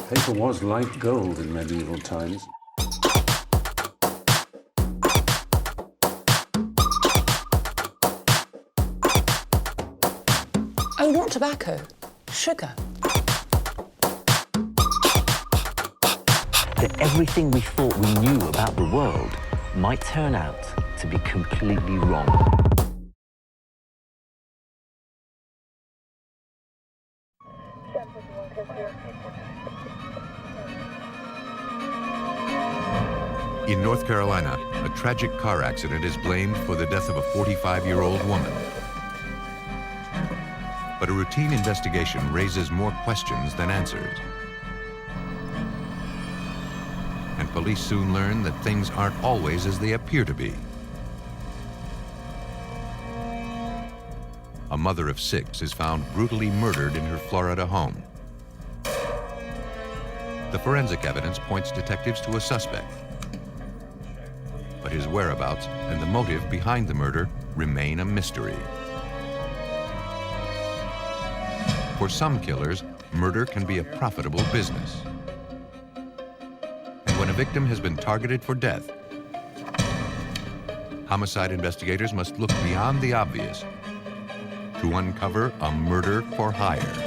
Paper was like gold in medieval times. Oh, not tobacco. Sugar. That everything we thought we knew about the world might turn out to be completely wrong. In North Carolina, a tragic car accident is blamed for the death of a 45-year-old woman. But a routine investigation raises more questions than answers. And police soon learn that things aren't always as they appear to be. A mother of 6 is found brutally murdered in her Florida home. The forensic evidence points detectives to a suspect. But his whereabouts and the motive behind the murder remain a mystery. For some killers, murder can be a profitable business. And when a victim has been targeted for death, homicide investigators must look beyond the obvious to uncover a murder for hire.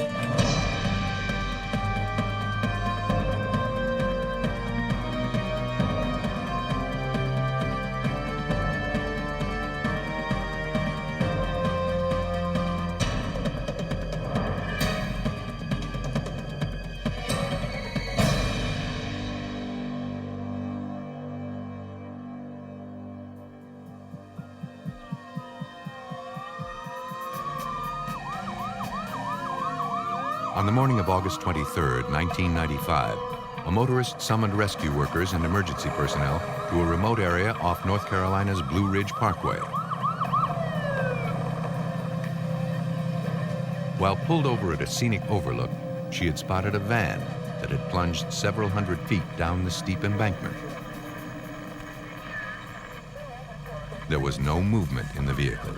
On the morning of August 23, 1995, a motorist summoned rescue workers and emergency personnel to a remote area off North Carolina's Blue Ridge Parkway. While pulled over at a scenic overlook, she had spotted a van that had plunged several hundred feet down the steep embankment. There was no movement in the vehicle.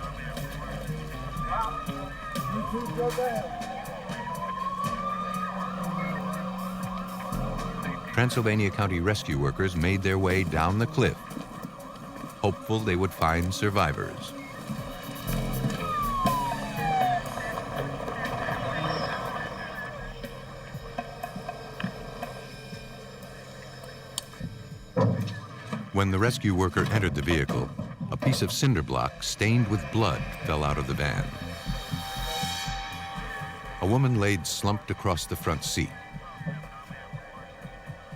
Transylvania County rescue workers made their way down the cliff, hopeful they would find survivors. When the rescue worker entered the vehicle, a piece of cinder block stained with blood fell out of the van. A woman laid slumped across the front seat.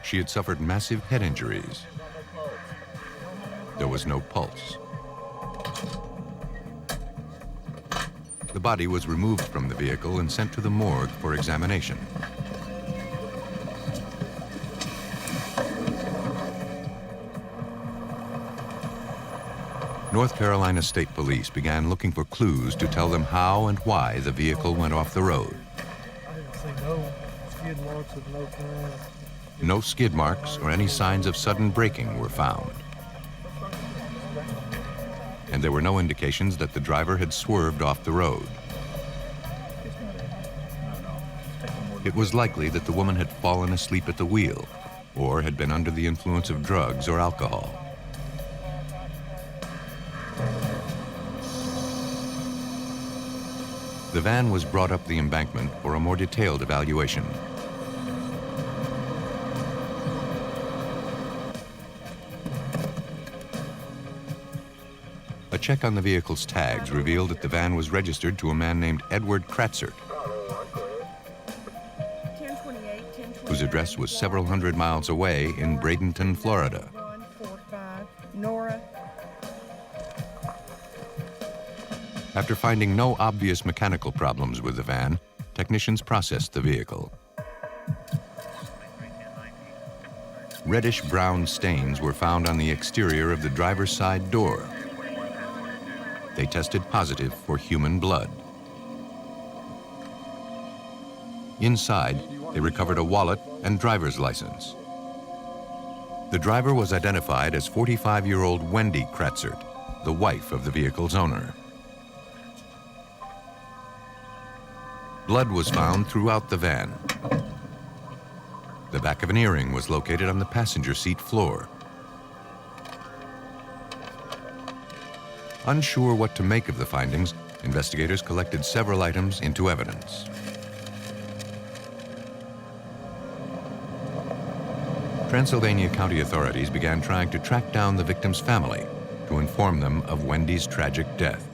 She had suffered massive head injuries. There was no pulse. The body was removed from the vehicle and sent to the morgue for examination. North Carolina State Police began looking for clues to tell them how and why the vehicle went off the road. I didn't see no skid marks of no kind. No skid marks or any signs of sudden braking were found. And there were no indications that the driver had swerved off the road. It was likely that the woman had fallen asleep at the wheel or had been under the influence of drugs or alcohol. The van was brought up the embankment for a more detailed evaluation. A check on the vehicle's tags revealed that the van was registered to a man named Edward Kratzert, whose address was several hundred miles away in Bradenton, Florida. After finding no obvious mechanical problems with the van, technicians processed the vehicle. Reddish-brown stains were found on the exterior of the driver's side door. They tested positive for human blood. Inside, they recovered a wallet and driver's license. The driver was identified as 45-year-old Wendy Kratzert, the wife of the vehicle's owner. Blood was found throughout the van. The back of an earring was located on the passenger seat floor. Unsure what to make of the findings, investigators collected several items into evidence. Transylvania County authorities began trying to track down the victim's family to inform them of Wendy's tragic death.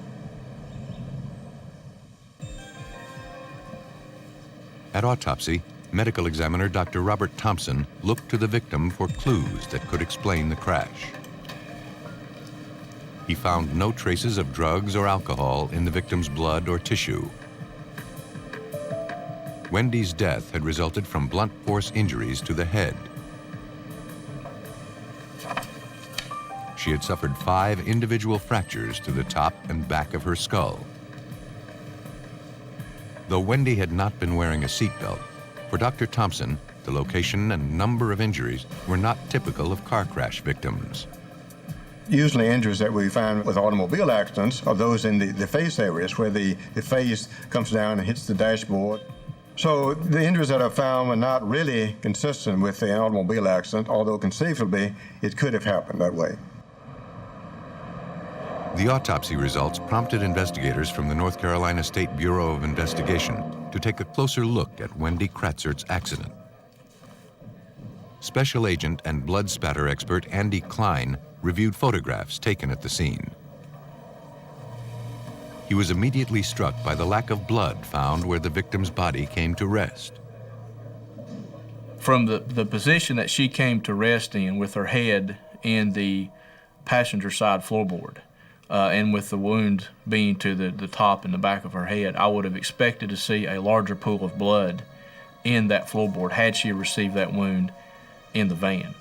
At autopsy, medical examiner Dr. Robert Thompson looked to the victim for clues that could explain the crash. He found no traces of drugs or alcohol in the victim's blood or tissue. Wendy's death had resulted from blunt force injuries to the head. She had suffered 5 individual fractures to the top and back of her skull. Though Wendy had not been wearing a seatbelt, for Dr. Thompson, the location and number of injuries were not typical of car crash victims. Usually injuries that we find with automobile accidents are those in the face areas where the face comes down and hits the dashboard. So the injuries that are found are not really consistent with the automobile accident, although conceivably it could have happened that way. The autopsy results prompted investigators from the North Carolina State Bureau of Investigation to take a closer look at Wendy Kratzert's accident. Special agent and blood spatter expert Andy Klein reviewed photographs taken at the scene. He was immediately struck by the lack of blood found where the victim's body came to rest. From the position that she came to rest in with her head in the passenger side floorboard, and with the wound being to the top and the back of her head, I would have expected to see a larger pool of blood in that floorboard had she received that wound in the van.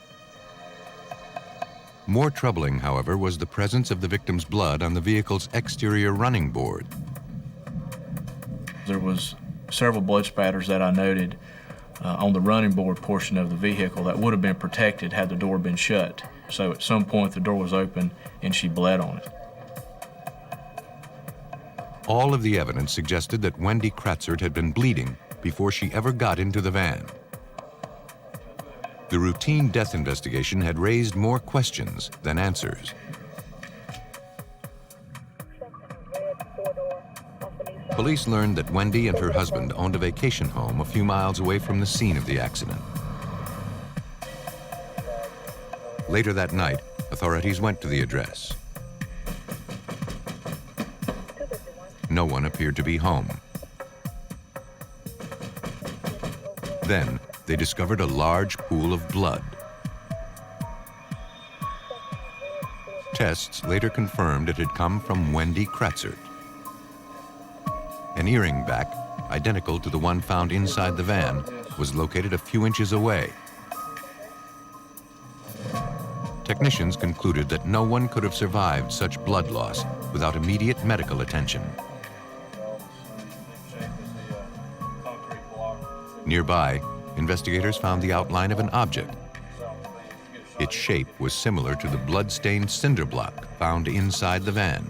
More troubling, however, was the presence of the victim's blood on the vehicle's exterior running board. There was several blood spatters that I noted on the running board portion of the vehicle that would have been protected had the door been shut. So at some point the door was open and she bled on it. All of the evidence suggested that Wendy Kratzert had been bleeding before she ever got into the van. The routine death investigation had raised more questions than answers. Police learned that Wendy and her husband owned a vacation home a few miles away from the scene of the accident. Later that night, authorities went to the address. No one appeared to be home. Then, they discovered a large pool of blood. Tests later confirmed it had come from Wendy Kratzert. An earring back, identical to the one found inside the van, was located a few inches away. Technicians concluded that no one could have survived such blood loss without immediate medical attention. Nearby, investigators found the outline of an object. Its shape was similar to the blood-stained cinder block found inside the van.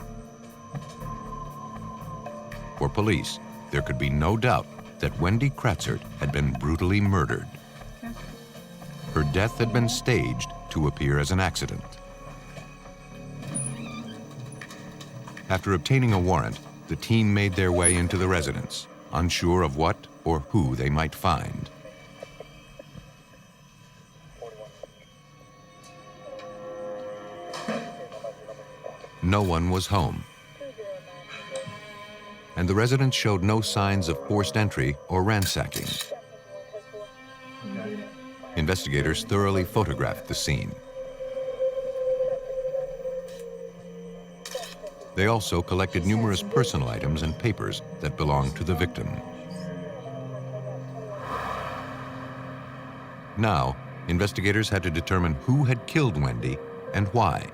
For police, there could be no doubt that Wendy Kratzert had been brutally murdered. Her death had been staged to appear as an accident. After obtaining a warrant, the team made their way into the residence, unsure of what or who they might find. No one was home, and the residents showed no signs of forced entry or ransacking. Investigators thoroughly photographed the scene. They also collected numerous personal items and papers that belonged to the victim. Now, investigators had to determine who had killed Wendy and why.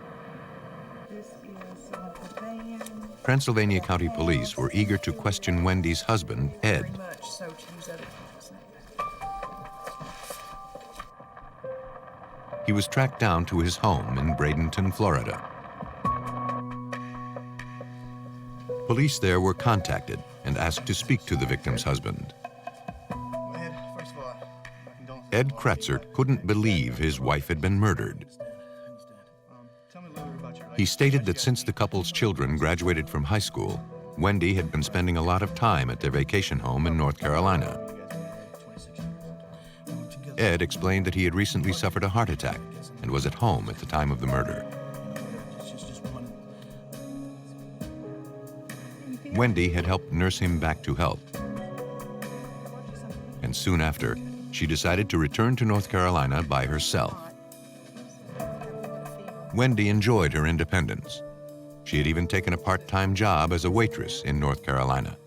Transylvania County Police were eager to question Wendy's husband, Ed. He was tracked down to his home in Bradenton, Florida. Police there were contacted and asked to speak to the victim's husband. Ed Kratzert couldn't believe his wife had been murdered. He stated that since the couple's children graduated from high school, Wendy had been spending a lot of time at their vacation home in North Carolina. Ed explained that he had recently suffered a heart attack and was at home at the time of the murder. Wendy had helped nurse him back to health. And soon after, she decided to return to North Carolina by herself. Wendy enjoyed her independence. She had even taken a part-time job as a waitress in North Carolina.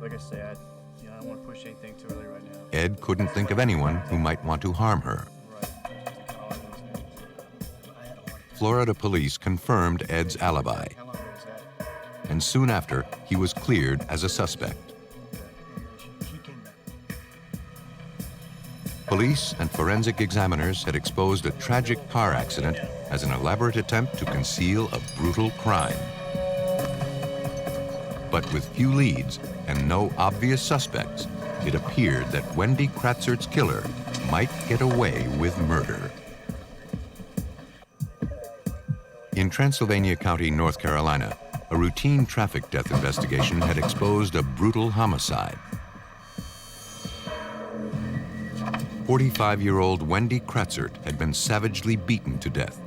Like I said, I don't want to push anything too early right now. Ed couldn't think of anyone who might want to harm her. Florida police confirmed Ed's alibi, and soon after, he was cleared as a suspect. Police and forensic examiners had exposed a tragic car accident as an elaborate attempt to conceal a brutal crime. But with few leads and no obvious suspects, it appeared that Wendy Kratzert's killer might get away with murder. In Transylvania County, North Carolina, a routine traffic death investigation had exposed a brutal homicide. 45-year-old Wendy Kratzert had been savagely beaten to death.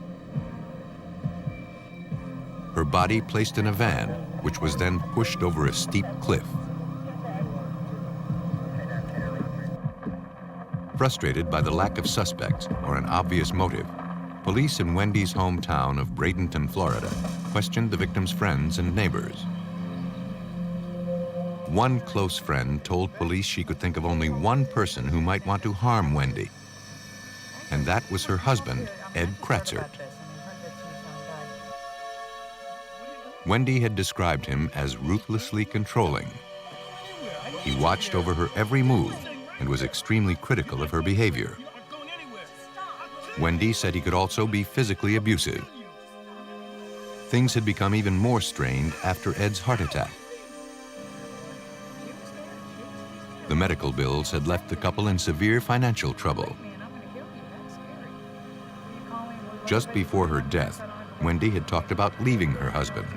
Her body placed in a van, which was then pushed over a steep cliff. Frustrated by the lack of suspects or an obvious motive, police in Wendy's hometown of Bradenton, Florida, questioned the victim's friends and neighbors. One close friend told police she could think of only one person who might want to harm Wendy, and that was her husband, Ed Kratzert. Wendy had described him as ruthlessly controlling. He watched over her every move and was extremely critical of her behavior. Wendy said he could also be physically abusive. Things had become even more strained after Ed's heart attack. The medical bills had left the couple in severe financial trouble. Just before her death, Wendy had talked about leaving her husband.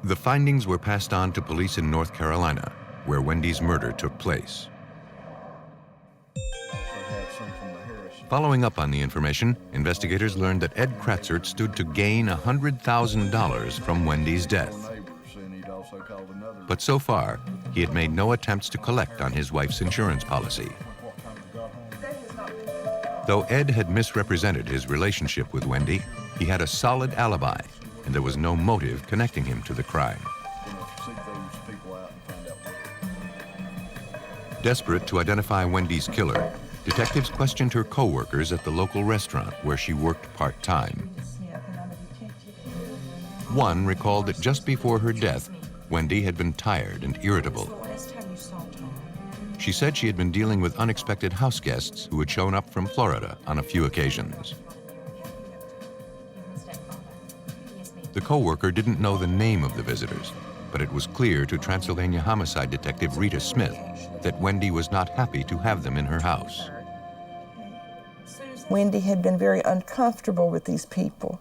The findings were passed on to police in North Carolina, where Wendy's murder took place. Following up on the information, investigators learned that Ed Kratzert stood to gain $100,000 from Wendy's death. But so far, he had made no attempts to collect on his wife's insurance policy. Though Ed had misrepresented his relationship with Wendy, he had a solid alibi, and there was no motive connecting him to the crime. Desperate to identify Wendy's killer, detectives questioned her co-workers at the local restaurant where she worked part-time. One recalled that just before her death, Wendy had been tired and irritable. She said she had been dealing with unexpected house guests who had shown up from Florida on a few occasions. The co-worker didn't know the name of the visitors, but it was clear to Transylvania homicide detective Rita Smith that Wendy was not happy to have them in her house. Wendy had been very uncomfortable with these people,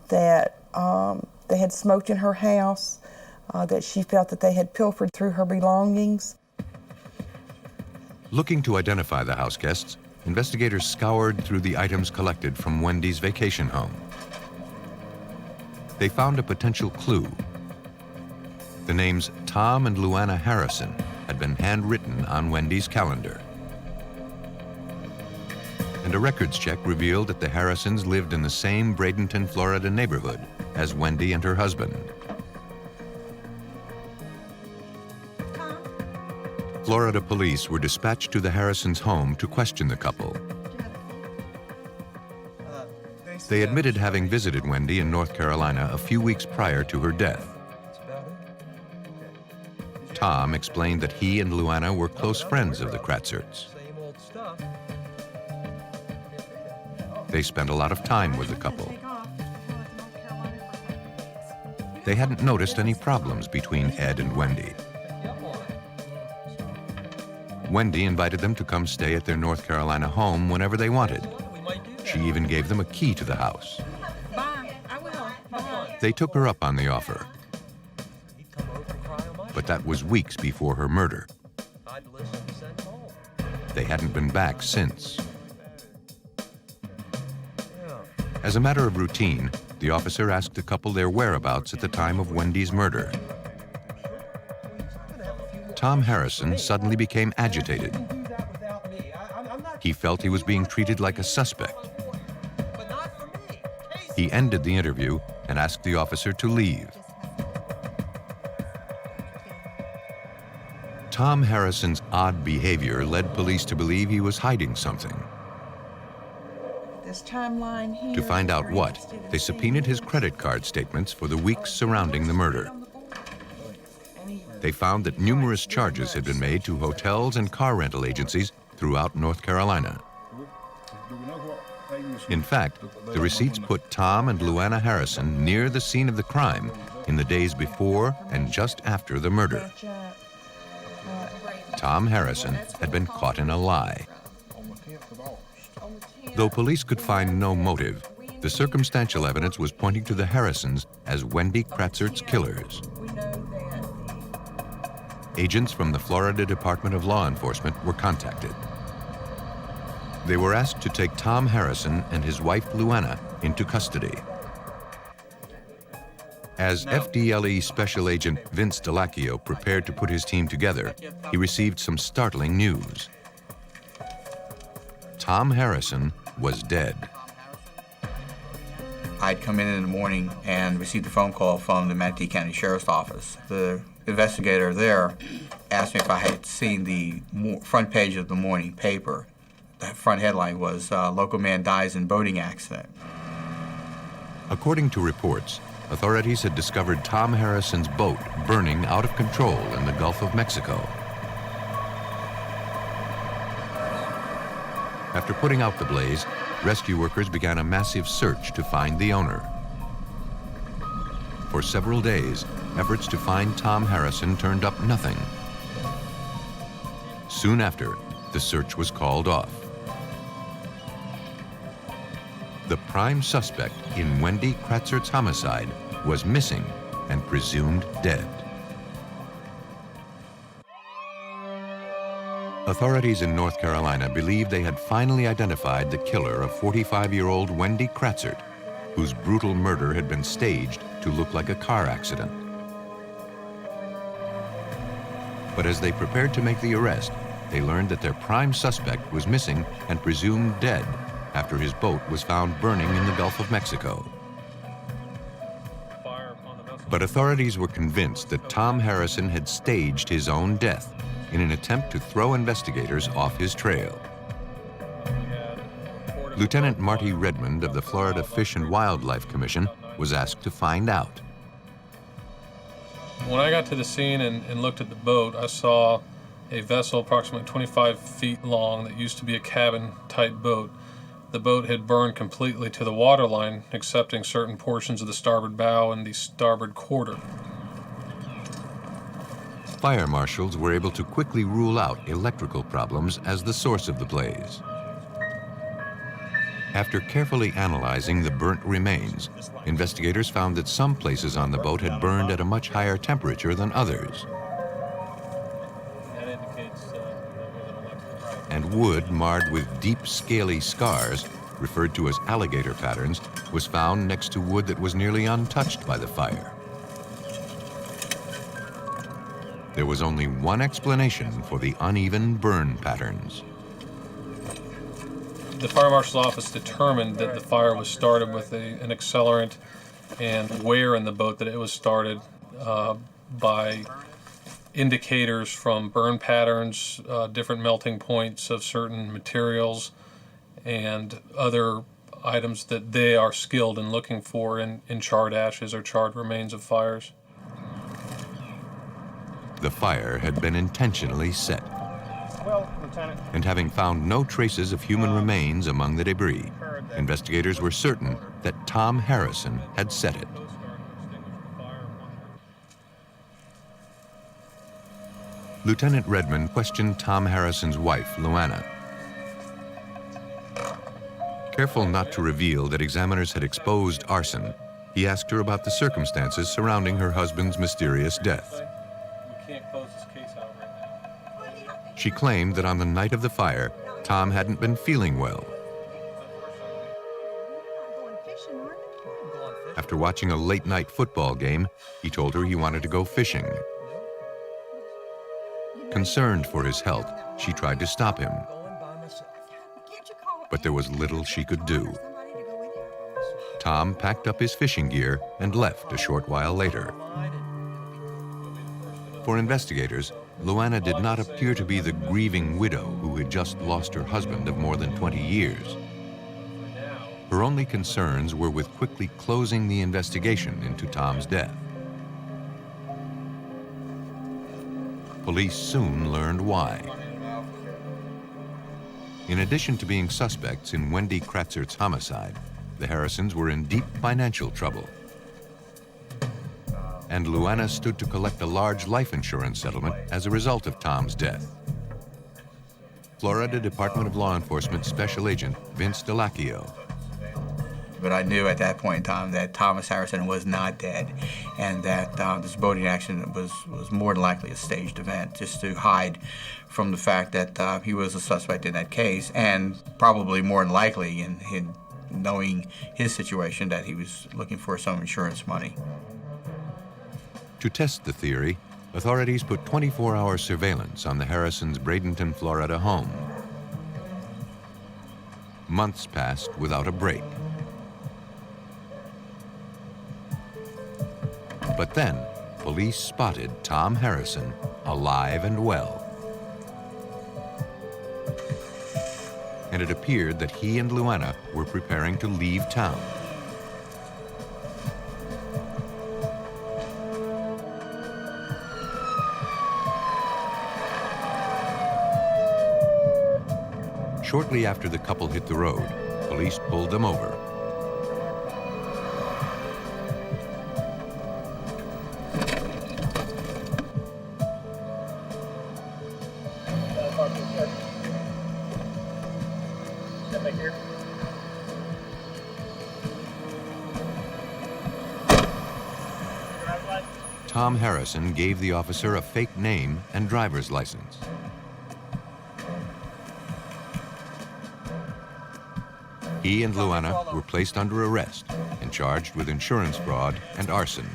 that they had smoked in her house, that she felt that they had pilfered through her belongings. Looking to identify the house guests, investigators scoured through the items collected from Wendy's vacation home. They found a potential clue. The names Tom and Luana Harrison had been handwritten on Wendy's calendar. And a records check revealed that the Harrisons lived in the same Bradenton, Florida neighborhood as Wendy and her husband. Florida police were dispatched to the Harrisons' home to question the couple. They admitted having visited Wendy in North Carolina a few weeks prior to her death. Tom explained that he and Luana were close friends of the Kratzerts. They spent a lot of time with the couple. They hadn't noticed any problems between Ed and Wendy. Wendy invited them to come stay at their North Carolina home whenever they wanted. She even gave them a key to the house. Bye. I will. Bye. They took her up on the offer. But that was weeks before her murder. They hadn't been back since. As a matter of routine, the officer asked the couple their whereabouts at the time of Wendy's murder. Tom Harrison suddenly became agitated. He felt he was being treated like a suspect. He ended the interview and asked the officer to leave. Tom Harrison's odd behavior led police to believe he was hiding something. This timeline here. To find out what, they subpoenaed his credit card statements for the weeks surrounding the murder. They found that numerous charges had been made to hotels and car rental agencies throughout North Carolina. In fact, the receipts put Tom and Luana Harrison near the scene of the crime in the days before and just after the murder. Tom Harrison had been caught in a lie. Though police could find no motive, the circumstantial evidence was pointing to the Harrisons as Wendy Kratzert's killers. Agents from the Florida Department of Law Enforcement were contacted. They were asked to take Tom Harrison and his wife Luana into custody. As FDLE Special Agent Vince Delacchio prepared to put his team together, he received some startling news. Tom Harrison was dead. I'd come in the morning and received a phone call from the Manatee County Sheriff's Office. The investigator there asked me if I had seen the front page of the morning paper. The front headline was, "Local man dies in boating accident." According to reports, authorities had discovered Tom Harrison's boat burning out of control in the Gulf of Mexico. After putting out the blaze, rescue workers began a massive search to find the owner. For several days, efforts to find Tom Harrison turned up nothing. Soon after, the search was called off. The prime suspect in Wendy Kratzert's homicide was missing and presumed dead. Authorities in North Carolina believed they had finally identified the killer of 45-year-old Wendy Kratzert, whose brutal murder had been staged to look like a car accident. But as they prepared to make the arrest, they learned that their prime suspect was missing and presumed dead after his boat was found burning in the Gulf of Mexico. But authorities were convinced that Tom Harrison had staged his own death in an attempt to throw investigators off his trail. Lieutenant Marty Redmond of the Florida Fish and Wildlife Commission was asked to find out. When I got to the scene and looked at the boat, I saw a vessel approximately 25 feet long that used to be a cabin-type boat. The boat had burned completely to the waterline, excepting certain portions of the starboard bow and the starboard quarter. Fire marshals were able to quickly rule out electrical problems as the source of the blaze. After carefully analyzing the burnt remains, investigators found that some places on the boat had burned at a much higher temperature than others. And wood marred with deep, scaly scars, referred to as alligator patterns, was found next to wood that was nearly untouched by the fire. There was only one explanation for the uneven burn patterns. The fire marshal's office determined that the fire was started with an accelerant and where in the boat that it was started by indicators from burn patterns, different melting points of certain materials, and other items that they are skilled in looking for in charred ashes or charred remains of fires. The fire had been intentionally set. Well, Lieutenant. And having found no traces of human remains among the debris, investigators were certain that Tom Harrison had set it. Lieutenant Redmond questioned Tom Harrison's wife, Luana. Careful not to reveal that examiners had exposed arson, he asked her about the circumstances surrounding her husband's mysterious death. We can't close this case out right now. She claimed that on the night of the fire, Tom hadn't been feeling well. After watching a late-night football game, he told her he wanted to go fishing. Concerned for his health, she tried to stop him. But there was little she could do. Tom packed up his fishing gear and left a short while later. For investigators, Luana did not appear to be the grieving widow who had just lost her husband of more than 20 years. Her only concerns were with quickly closing the investigation into Tom's death. Police soon learned why. In addition to being suspects in Wendy Kratzert's homicide, the Harrisons were in deep financial trouble. And Luana stood to collect a large life insurance settlement as a result of Tom's death. Florida Department of Law Enforcement Special Agent Vince Delacchio. But I knew at that point in time that Thomas Harrison was not dead, and that this boating accident was more than likely a staged event, just to hide from the fact that he was a suspect in that case, and probably more than likely in knowing his situation that he was looking for some insurance money. To test the theory, authorities put 24-hour surveillance on the Harrisons' Bradenton, Florida home. Months passed without a break. But then, police spotted Tom Harrison alive and well. And it appeared that he and Luana were preparing to leave town. Shortly after the couple hit the road, police pulled them over. Tom Harrison gave the officer a fake name and driver's license. He and Luana were placed under arrest and charged with insurance fraud and arson.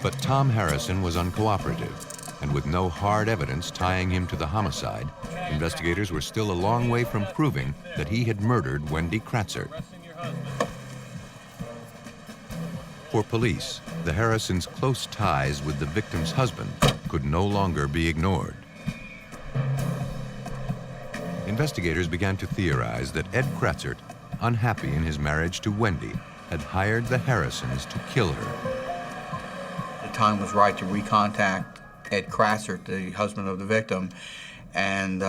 But Tom Harrison was uncooperative, and with no hard evidence tying him to the homicide, investigators were still a long way from proving that he had murdered Wendy Kratzert. For police, the Harrisons' close ties with the victim's husband could no longer be ignored. Investigators began to theorize that Ed Kratzert, unhappy in his marriage to Wendy, had hired the Harrisons to kill her. The time was right to recontact Ed Kratzert, the husband of the victim, and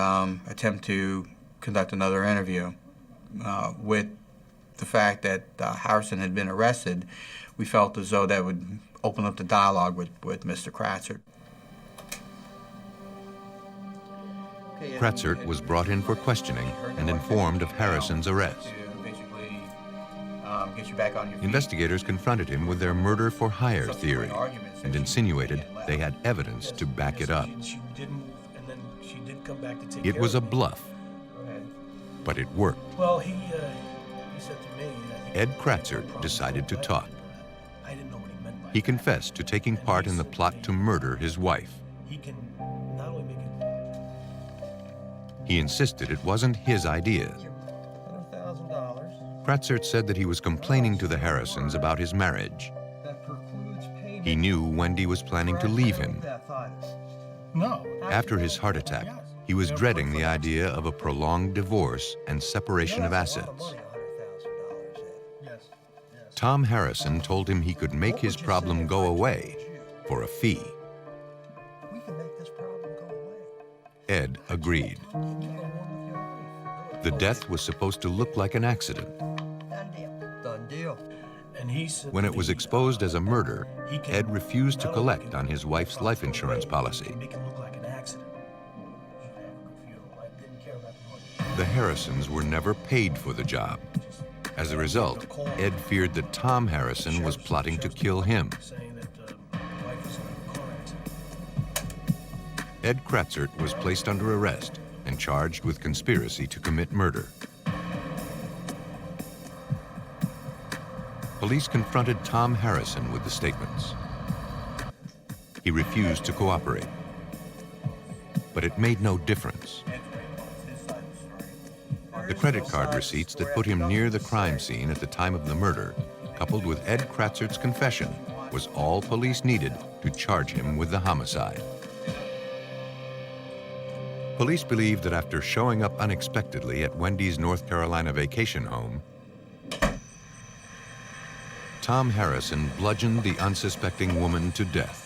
attempt to conduct another interview. With the fact that Harrison had been arrested, we felt as though that would open up the dialogue with Mr. Kratzert. Kratzert was brought in for questioning and informed of Harrison's arrest. Investigators confronted him with their murder-for-hire theory and insinuated they had evidence to back it up. It was a bluff, but it worked. Well, he said to me... Ed Kratzert decided to talk. He confessed to taking part in the plot to murder his wife. He insisted it wasn't his idea. Kratzert said that he was complaining to the Harrisons about his marriage. He knew Wendy was planning to leave him. No. After his heart attack, he was dreading the idea of a prolonged divorce and separation of assets. Tom Harrison told him he could make his problem go away for a fee. Ed agreed. The death was supposed to look like an accident. Done deal. When it was exposed as a murder, Ed refused to collect on his wife's life insurance policy. The Harrisons were never paid for the job. As a result, Ed feared that Tom Harrison was plotting to kill him. Ed Kratzert was placed under arrest and charged with conspiracy to commit murder. Police confronted Tom Harrison with the statements. He refused to cooperate, but it made no difference. The credit card receipts that put him near the crime scene at the time of the murder, coupled with Ed Kratzert's confession, was all police needed to charge him with the homicide. Police believe that after showing up unexpectedly at Wendy's North Carolina vacation home, Tom Harrison bludgeoned the unsuspecting woman to death.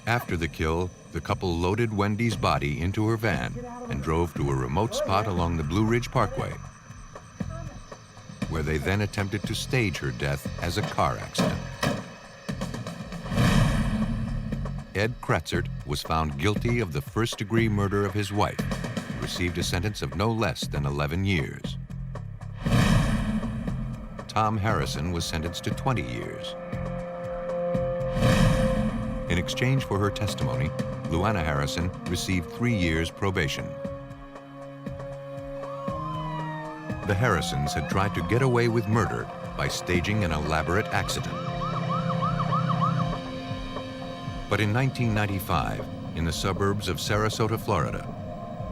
After the kill, the couple loaded Wendy's body into her van and drove to a remote spot along the Blue Ridge Parkway, where they then attempted to stage her death as a car accident. Ed Kratzert was found guilty of the first-degree murder of his wife and received a sentence of no less than 11 years. Tom Harrison was sentenced to 20 years. In exchange for her testimony, Luana Harrison received 3 years probation. The Harrisons had tried to get away with murder by staging an elaborate accident. But in 1995, in the suburbs of Sarasota, Florida,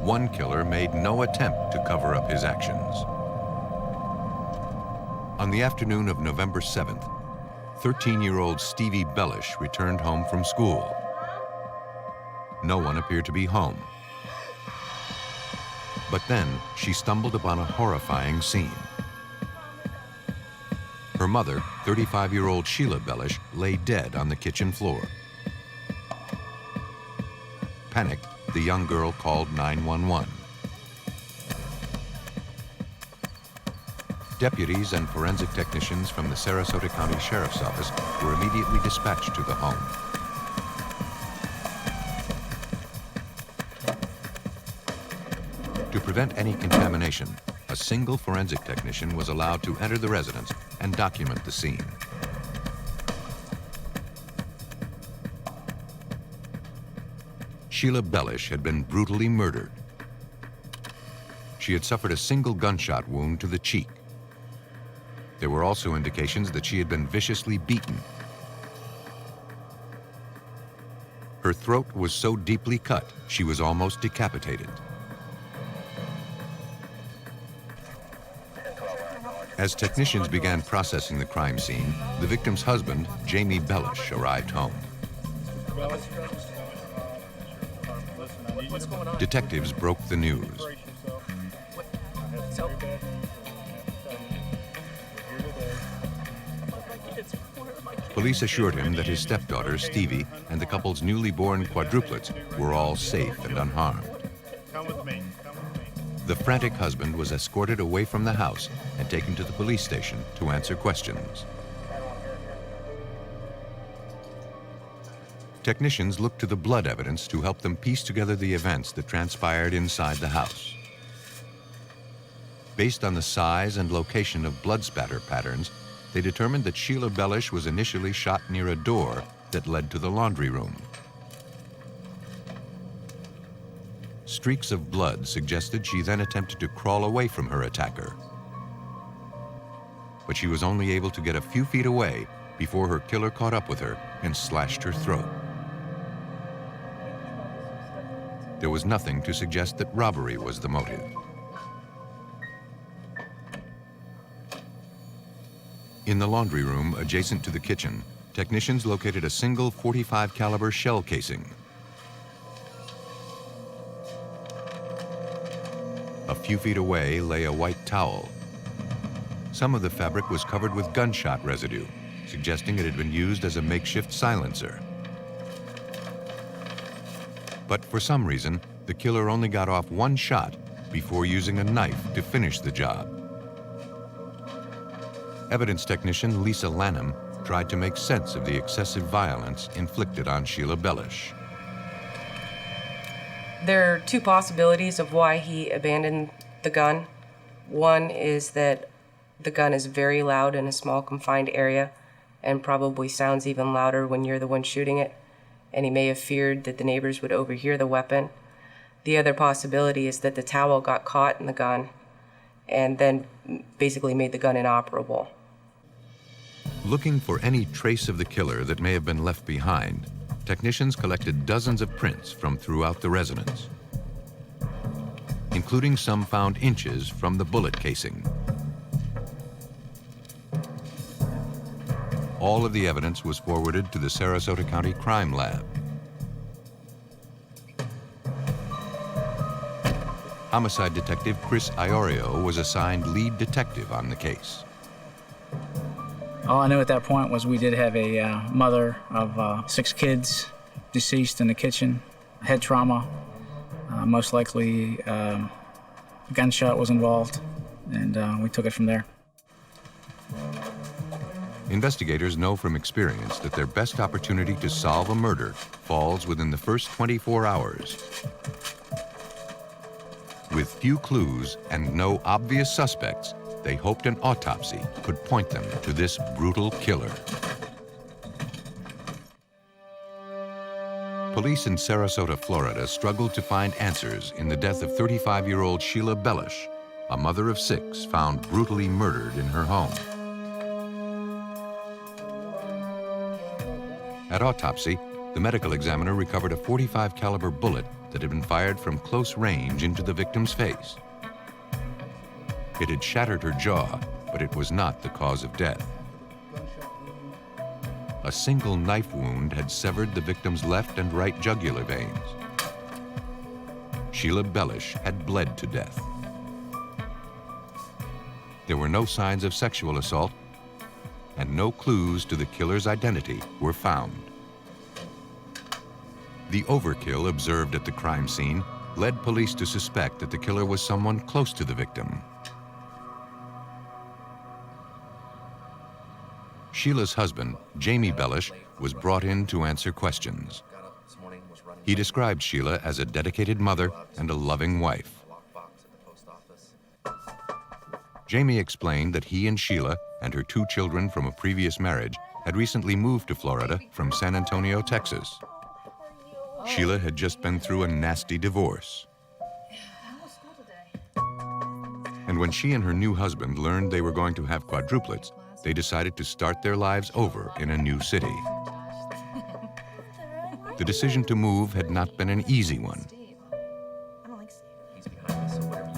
one killer made no attempt to cover up his actions. On the afternoon of November 7th, 13-year-old Stevie Bellish returned home from school. No one appeared to be home. But then she stumbled upon a horrifying scene. Her mother, 35-year-old Sheila Bellish, lay dead on the kitchen floor. Panicked, the young girl called 911. Deputies and forensic technicians from the Sarasota County Sheriff's Office were immediately dispatched to the home. To prevent any contamination, a single forensic technician was allowed to enter the residence and document the scene. Sheila Bellish had been brutally murdered. She had suffered a single gunshot wound to the cheek. There were also indications that she had been viciously beaten. Her throat was so deeply cut, she was almost decapitated. As technicians began processing the crime scene, the victim's husband, Jamie Bellish, arrived home. Detectives broke the news. Police assured him that his stepdaughter, Stevie, and the couple's newly born quadruplets were all safe and unharmed. The frantic husband was escorted away from the house and taken to the police station to answer questions. Technicians looked to the blood evidence to help them piece together the events that transpired inside the house. Based on the size and location of blood spatter patterns, they determined that Sheila Bellish was initially shot near a door that led to the laundry room. Streaks of blood suggested she then attempted to crawl away from her attacker. But she was only able to get a few feet away before her killer caught up with her and slashed her throat. There was nothing to suggest that robbery was the motive. In the laundry room adjacent to the kitchen, technicians located a single .45 caliber shell casing. A few feet away lay a white towel. Some of the fabric was covered with gunshot residue, suggesting it had been used as a makeshift silencer. But for some reason, the killer only got off one shot before using a knife to finish the job. Evidence technician Lisa Lanham tried to make sense of the excessive violence inflicted on Sheila Bellish. There are two possibilities of why he abandoned the gun. One is that the gun is very loud in a small confined area and probably sounds even louder when you're the one shooting it, and he may have feared that the neighbors would overhear the weapon. The other possibility is that the towel got caught in the gun and then basically made the gun inoperable. Looking for any trace of the killer that may have been left behind, technicians collected dozens of prints from throughout the residence, including some found inches from the bullet casing. All of the evidence was forwarded to the Sarasota County Crime Lab. Homicide detective Chris Iorio was assigned lead detective on the case. All I knew at that point was we did have a mother of 6 kids deceased in the kitchen, head trauma, most likely a gunshot was involved, and we took it from there. Investigators know from experience that their best opportunity to solve a murder falls within the first 24 hours. With few clues and no obvious suspects, they hoped an autopsy could point them to this brutal killer. Police in Sarasota, Florida struggled to find answers in the death of 35-year-old Sheila Bellish, a mother of 6 found brutally murdered in her home. At autopsy, the medical examiner recovered a .45 caliber bullet that had been fired from close range into the victim's face. It had shattered her jaw, but it was not the cause of death. A single knife wound had severed the victim's left and right jugular veins. Sheila Bellish had bled to death. There were no signs of sexual assault, and no clues to the killer's identity were found. The overkill observed at the crime scene led police to suspect that the killer was someone close to the victim. Sheila's husband, Jamie Bellish, was brought in to answer questions. He described Sheila as a dedicated mother and a loving wife. Jamie explained that he and Sheila and her 2 children from a previous marriage had recently moved to Florida from San Antonio, Texas. Sheila had just been through a nasty divorce. And when she and her new husband learned they were going to have quadruplets, they decided to start their lives over in a new city. The decision to move had not been an easy one.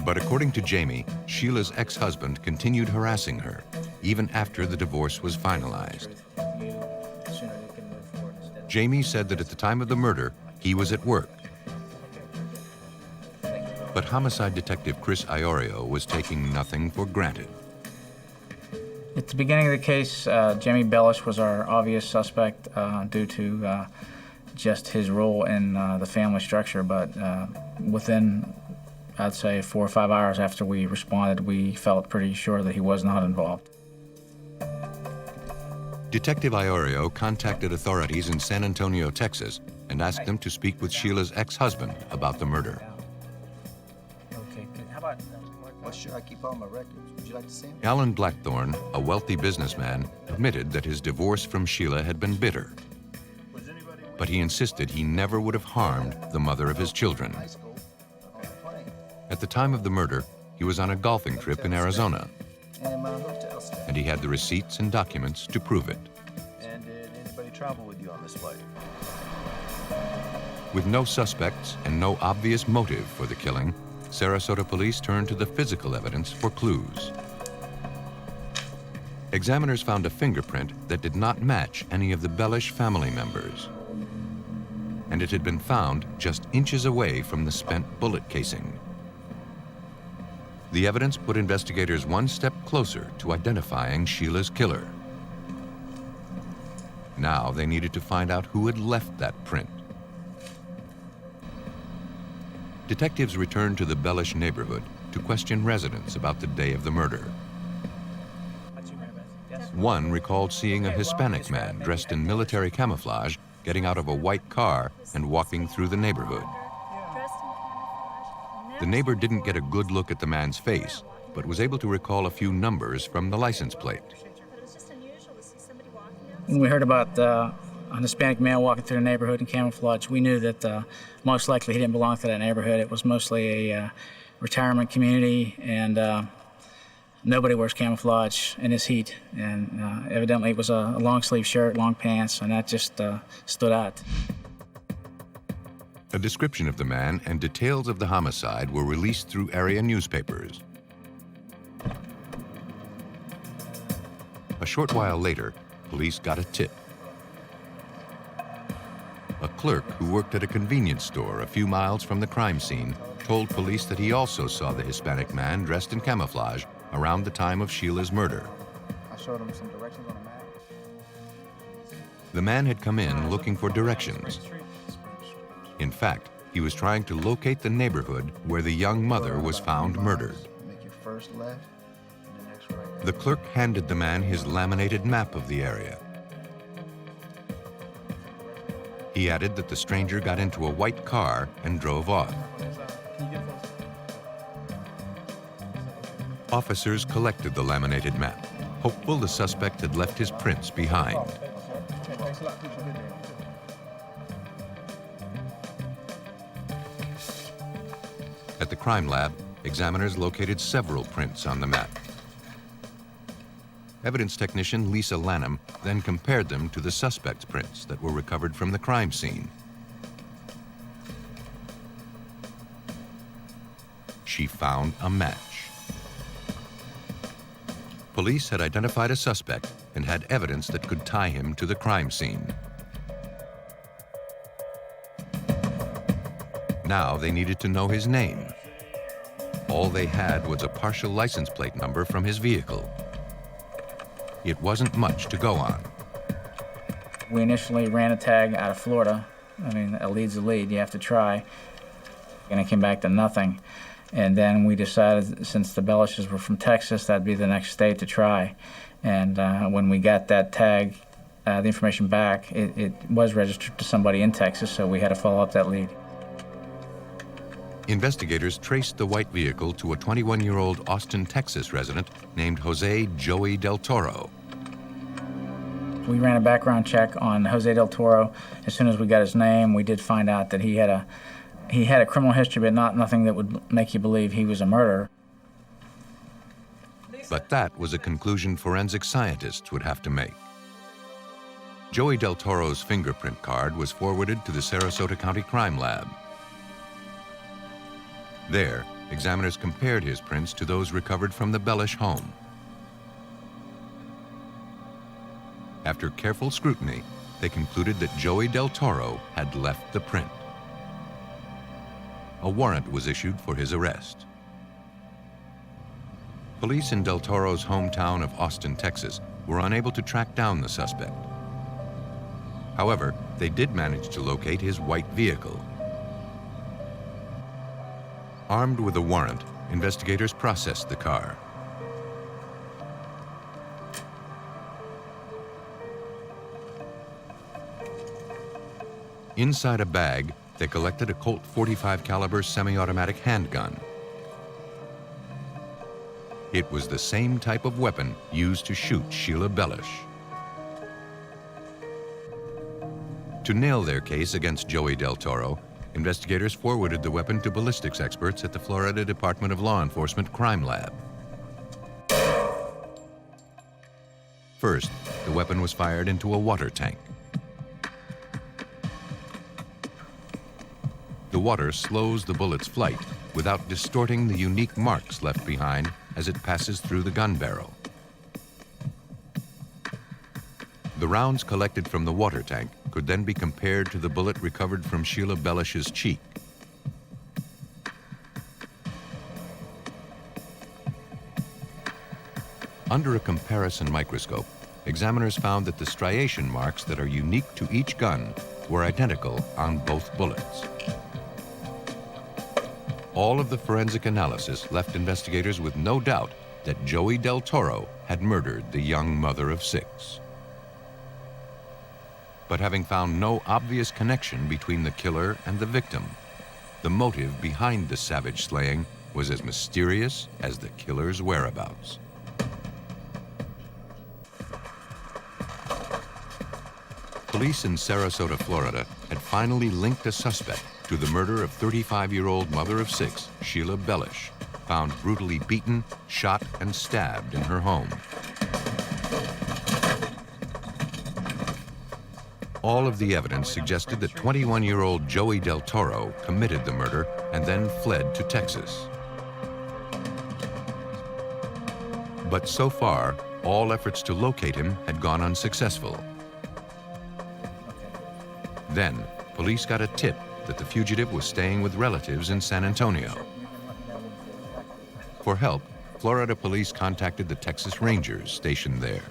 But according to Jamie, Sheila's ex-husband continued harassing her, even after the divorce was finalized. Jamie said that at the time of the murder, he was at work. But homicide detective Chris Iorio was taking nothing for granted. At the beginning of the case, Jamie Bellish was our obvious suspect due to just his role in the family structure, but within, I'd say, 4 or 5 hours after we responded, we felt pretty sure that he was not involved. Detective Iorio contacted authorities in San Antonio, Texas, and asked them to speak with Sheila's ex-husband about the murder. Okay, how about... Well, sure, I keep all my records. Would you like to see them? Alan Blackthorne, a wealthy businessman, admitted that his divorce from Sheila had been bitter. But he insisted he never would have harmed the mother of his children. At the time of the murder, he was on a golfing trip in Arizona, and he had the receipts and documents to prove it. And did anybody travel with you on this flight? With no suspects and no obvious motive for the killing, Sarasota police turned to the physical evidence for clues. Examiners found a fingerprint that did not match any of the Bellish family members, and it had been found just inches away from the spent bullet casing. The evidence put investigators one step closer to identifying Sheila's killer. Now they needed to find out who had left that print. Detectives returned to the Bellish neighborhood to question residents about the day of the murder. One recalled seeing a Hispanic man dressed in military camouflage getting out of a white car and walking through the neighborhood. The neighbor didn't get a good look at the man's face, but was able to recall a few numbers from the license plate. When we heard about a Hispanic male walking through the neighborhood in camouflage, we knew that most likely he didn't belong to that neighborhood. It was mostly a retirement community, and nobody wears camouflage in this heat. And evidently it was a long-sleeve shirt, long pants, and that just stood out. A description of the man and details of the homicide were released through area newspapers. A short while later, police got a tip. A clerk who worked at a convenience store a few miles from the crime scene told police that he also saw the Hispanic man dressed in camouflage around the time of Sheila's murder. I showed him some directions on the map. The man had come in looking for directions. In fact, he was trying to locate the neighborhood where the young mother was found murdered. Make your first left and the next right. The clerk handed the man his laminated map of the area. He added that the stranger got into a white car and drove off. Officers collected the laminated map, hopeful the suspect had left his prints behind. At the crime lab, examiners located several prints on the map. Evidence technician Lisa Lanham then compared them to the suspect's prints that were recovered from the crime scene. She found a match. Police had identified a suspect and had evidence that could tie him to the crime scene. Now they needed to know his name. All they had was a partial license plate number from his vehicle. It wasn't much to go on. We initially ran a tag out of Florida. I mean, a lead's a lead, you have to try. And it came back to nothing. And then we decided, since the Bellishes were from Texas, that'd be the next state to try. And when we got that tag, the information back, it was registered to somebody in Texas, so we had to follow up that lead. Investigators traced the white vehicle to a 21-year-old Austin, Texas resident named Jose Joey Del Toro. We ran a background check on Jose Del Toro. As soon as we got his name, we did find out that he had a criminal history, but nothing that would make you believe he was a murderer. But that was a conclusion forensic scientists would have to make. Joey Del Toro's fingerprint card was forwarded to the Sarasota County Crime Lab. There, examiners compared his prints to those recovered from the Bellish home. After careful scrutiny, they concluded that Joey Del Toro had left the print. A warrant was issued for his arrest. Police in Del Toro's hometown of Austin, Texas, were unable to track down the suspect. However, they did manage to locate his white vehicle. Armed with a warrant, investigators processed the car. Inside a bag, they collected a Colt .45 caliber semi-automatic handgun. It was the same type of weapon used to shoot Sheila Bellish. To nail their case against Joey Del Toro, investigators forwarded the weapon to ballistics experts at the Florida Department of Law Enforcement Crime Lab. First, the weapon was fired into a water tank. The water slows the bullet's flight without distorting the unique marks left behind as it passes through the gun barrel. The rounds collected from the water tank could then be compared to the bullet recovered from Sheila Bellish's cheek. Under a comparison microscope, examiners found that the striation marks that are unique to each gun were identical on both bullets. All of the forensic analysis left investigators with no doubt that Joey Del Toro had murdered the young mother of 6. But having found no obvious connection between the killer and the victim, the motive behind the savage slaying was as mysterious as the killer's whereabouts. Police in Sarasota, Florida, had finally linked a suspect to the murder of 35-year-old mother of 6, Sheila Bellish, found brutally beaten, shot, and stabbed in her home. All of the evidence suggested that 21-year-old Joey Del Toro committed the murder and then fled to Texas. But so far, all efforts to locate him had gone unsuccessful. Then, police got a tip that the fugitive was staying with relatives in San Antonio. For help, Florida police contacted the Texas Rangers stationed there.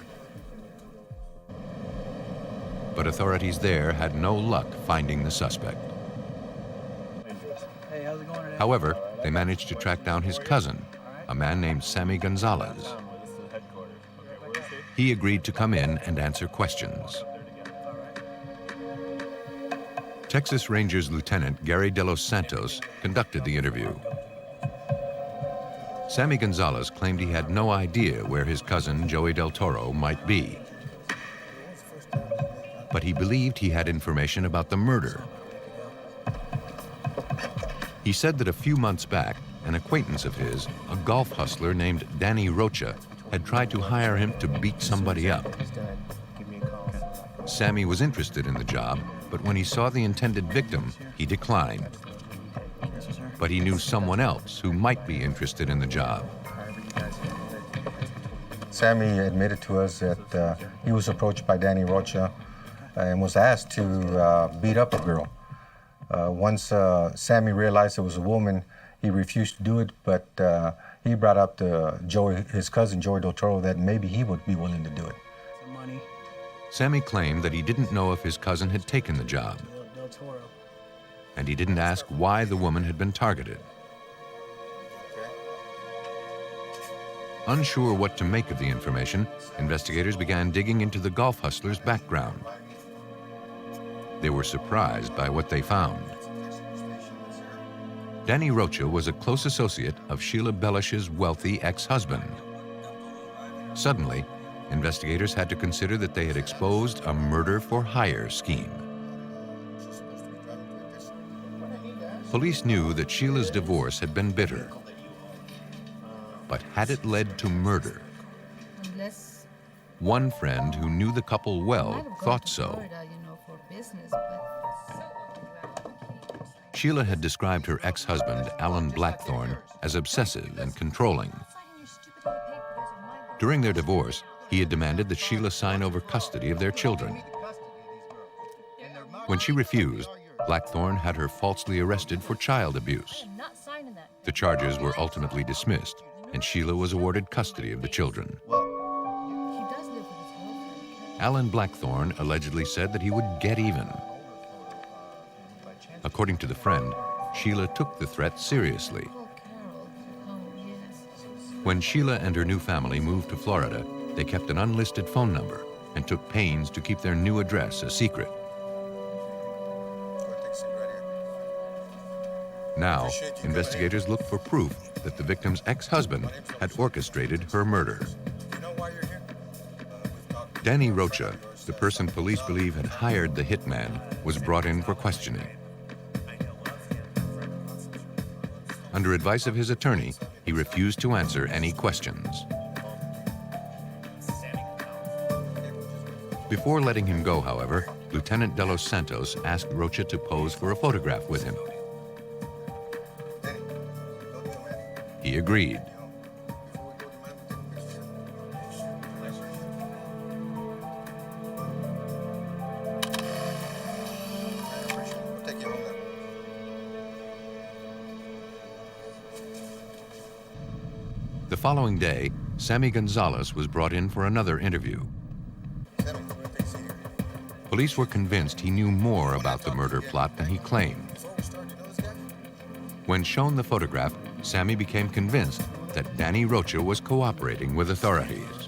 But authorities there had no luck finding the suspect. Hey, how's it going today? However, they managed to track down his cousin, a man named Sammy Gonzalez. He agreed to come in and answer questions. Texas Rangers Lieutenant Gary De Los Santos conducted the interview. Sammy Gonzalez claimed he had no idea where his cousin Joey Del Toro might be. But he believed he had information about the murder. He said that a few months back, an acquaintance of his, a golf hustler named Danny Rocha, had tried to hire him to beat somebody up. Sammy was interested in the job, but when he saw the intended victim, he declined. But he knew someone else who might be interested in the job. Sammy admitted to us that he was approached by Danny Rocha and was asked to beat up a girl. Once Sammy realized it was a woman, he refused to do it, but he brought up to Joey, his cousin Joey Del Toro, that maybe he would be willing to do it. Sammy claimed that he didn't know if his cousin had taken the job, and he didn't ask why the woman had been targeted. Unsure what to make of the information, investigators began digging into the golf hustler's background. They were surprised by what they found. Danny Rocha was a close associate of Sheila Bellish's wealthy ex-husband. Suddenly, investigators had to consider that they had exposed a murder-for-hire scheme. Police knew that Sheila's divorce had been bitter. But had it led to murder? One friend who knew the couple well thought so. Sheila had described her ex-husband, Alan Blackthorne, as obsessive and controlling. During their divorce, he had demanded that Sheila sign over custody of their children. When she refused, Blackthorne had her falsely arrested for child abuse. The charges were ultimately dismissed, and Sheila was awarded custody of the children. Alan Blackthorne allegedly said that he would get even. According to the friend, Sheila took the threat seriously. When Sheila and her new family moved to Florida, they kept an unlisted phone number and took pains to keep their new address a secret. Now, investigators looked for proof that the victim's ex-husband had orchestrated her murder. Danny Rocha, the person police believe had hired the hitman, was brought in for questioning. Under advice of his attorney, he refused to answer any questions. Before letting him go, however, Lieutenant De Los Santos asked Rocha to pose for a photograph with him. He agreed. The following day, Sammy Gonzalez was brought in for another interview. Police were convinced he knew more about the murder plot than he claimed. When shown the photograph, Sammy became convinced that Danny Rocha was cooperating with authorities.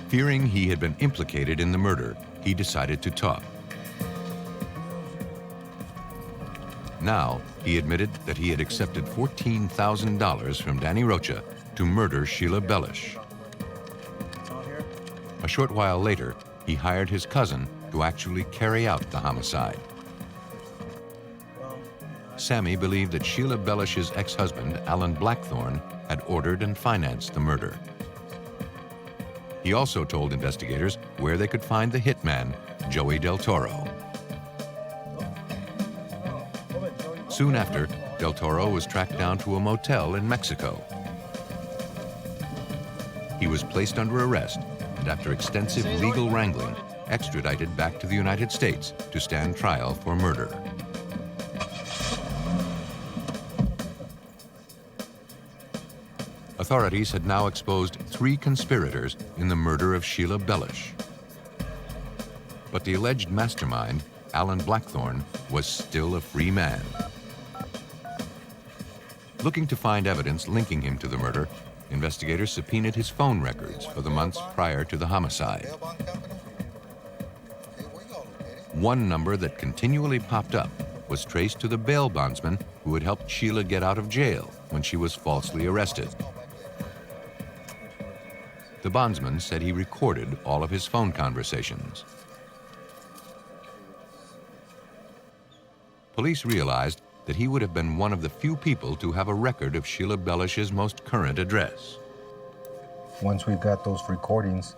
Fearing he had been implicated in the murder, he decided to talk. Now, he admitted that he had accepted $14,000 from Danny Rocha to murder Sheila Bellish. A short while later, he hired his cousin to actually carry out the homicide. Sammy believed that Sheila Bellish's ex-husband, Alan Blackthorne, had ordered and financed the murder. He also told investigators where they could find the hitman, Joey Del Toro. Soon after, Del Toro was tracked down to a motel in Mexico. He was placed under arrest and, after extensive legal wrangling, extradited back to the United States to stand trial for murder. Authorities had now exposed 3 conspirators in the murder of Sheila Bellish. But the alleged mastermind, Alan Blackthorne, was still a free man. Looking to find evidence linking him to the murder, investigators subpoenaed his phone records for the months prior to the homicide. One number that continually popped up was traced to the bail bondsman who had helped Sheila get out of jail when she was falsely arrested. The bondsman said he recorded all of his phone conversations. Police realized that he would have been one of the few people to have a record of Sheila Bellish's most current address. Once we got those recordings,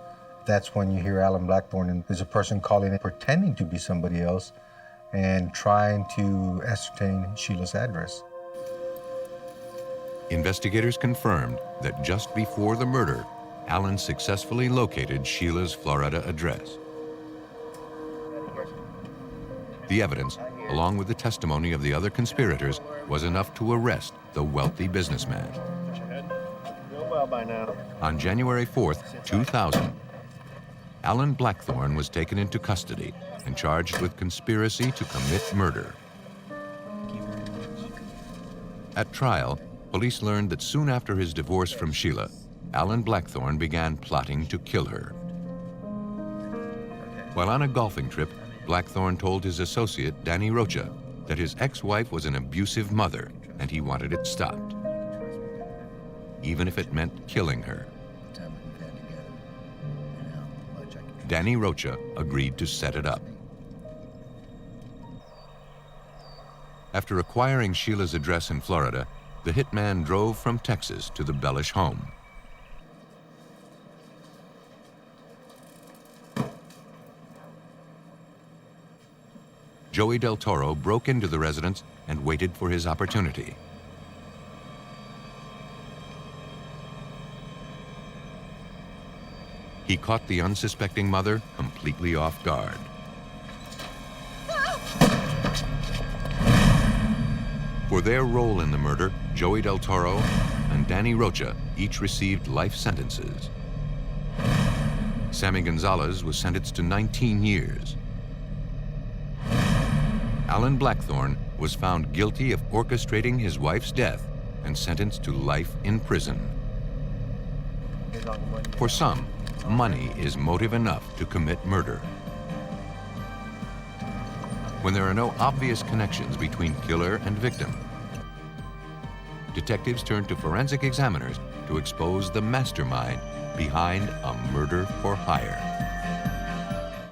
that's when you hear Alan Blackthorne, and there's a person calling in pretending to be somebody else and trying to ascertain Sheila's address. Investigators confirmed that just before the murder, Alan successfully located Sheila's Florida address. The evidence, along with the testimony of the other conspirators, was enough to arrest the wealthy businessman. On January 4th, 2000, Alan Blackthorne was taken into custody and charged with conspiracy to commit murder. At trial, police learned that soon after his divorce from Sheila, Alan Blackthorne began plotting to kill her. While on a golfing trip, Blackthorne told his associate, Danny Rocha, that his ex-wife was an abusive mother and he wanted it stopped, even if it meant killing her. Danny Rocha agreed to set it up. After acquiring Sheila's address in Florida, the hitman drove from Texas to the Bellish home. Joey Del Toro broke into the residence and waited for his opportunity. He caught the unsuspecting mother completely off guard. For their role in the murder, Joey Del Toro and Danny Rocha each received life sentences. Sammy Gonzalez was sentenced to 19 years. Alan Blackthorne was found guilty of orchestrating his wife's death and sentenced to life in prison. For some, money is motive enough to commit murder. When there are no obvious connections between killer and victim, detectives turn to forensic examiners to expose the mastermind behind a murder for hire.